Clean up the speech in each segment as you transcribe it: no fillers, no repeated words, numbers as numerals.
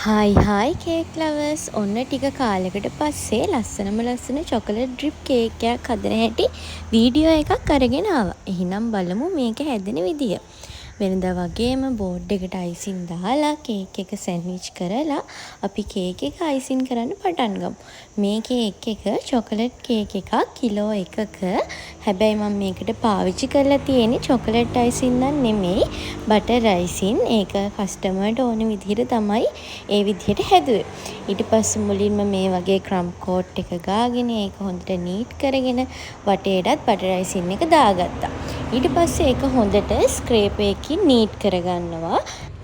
Hi cake lovers ඔන්න ටික කාලෙකට පස්සේ ලස්සන චොකලට් ඩ්‍රිප් කේක් එකක් හදන හැටි වීඩියෝ එකක් අරගෙන ආවා. එහෙනම් බලමු මේක හැදෙන විදිය. වෙනදා වගේම බෝඩ් එකට අයිසින් දාලා කේක් එක සැන්ඩ්විච් කරලා අපි කේක් එක අයිසින් කරන්න පටන් ගමු. මේ කේක් එක චොකලට් කේක් එකක් කිලෝ එකක. හැබැයි මම මේකට පාවිච්චි කරලා තියෙන්නේ චොකලට් අයිසින් නම් නෙමෙයි බටර් අයිසින්. ඒක කස්ටමර්ට ඕන විදිහට තමයි ඒ විදිහට හැදුවේ. ඊට පස්සේ මුලින්ම මේ වගේ ක්‍රම් කෝට් එක ගාගෙන ඒක හොඳට නීට් කරගෙන වටේටත් බටර් අයිසින් එක දාගත්තා. ඊට පස්සේ ඒක හොඳට ස්ක්‍රේප් එකකින් නීට් කරගන්නවා.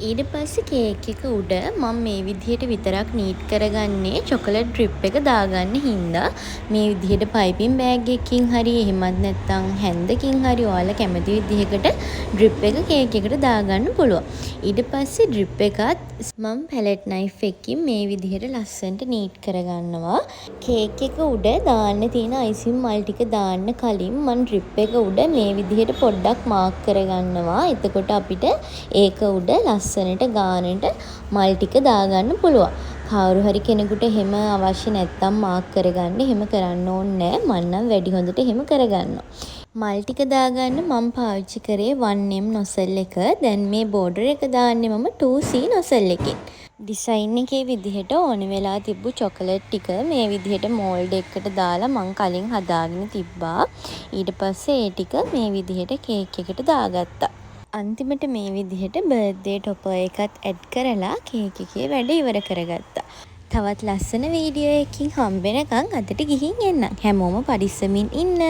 ඊට පස්සේ කේක් එක උඩ මම මේ විදිහට විතරක් නීට් කරගන්නේ චොකලට් ඩ්‍රිප් එක දාගන්න හින්දා මේ විදිහට පයිපින් බෑග් එකකින් හරි එහෙමත් නැත්නම් හැන්දකින් හරි ඔයාලා කැමති විදිහකට ඩ්‍රිප් එක කේක් එකට දාගන්න පුළුවන්. ඊට පස්සේ ඩ්‍රිප් එකත් මම පැලට් නයිෆ් එකකින් මේ විදිහට ලස්සනට නීට් කරගන්නවා. කේක් එක උඩ දාන්න තියෙන අයිසින් මල් ටික දාන්න කලින් මම ඩ්‍රිප් එක උඩ මේ විදිහට පොඩ්ඩක් මාක් කරගන්නවා. එතකොට අපිට ඒක උඩ ලස්සනට ගානට මල් ටික දාගන්න පුළුවන්. කවුරු හරි කෙනෙකුට එහෙම අවශ්‍ය නැත්තම් මාක් කරගන්න එහෙම කරන්න ඕනේ නැහැ. මම නම් වැඩි හොඳට එහෙම කරගන්නවා. මල් ටික දාගන්න මම පාවිච්චි කරේ 1M නොසල් එක. දැන් මේ බෝඩර් එක දාන්නේ මම 2C නොසල් එකෙන්. ඩිසයින් එකේ විදිහට ඕන වෙලා තිබ්බු චොකලට් ටික මේ විදිහට මෝල්ඩ් එකකට දාලා මං කලින් හදාගෙන තිබ්බා. ඊට පස්සේ ඒ ටික මේ විදිහට කේක් එකට දාගත්තා. අන්තිමට මේ විදිහට බර්ත්ඩේ ටොපර් එකත් ඇඩ් කරලා කේක් එකේ වැඩ ඉවර කරගත්තා. තවත් ලස්සන වීඩියෝ එකකින් හම්බෙනකන් අදට ගිහින් එන්න. හැමෝම පරිස්සමින් ඉන්න.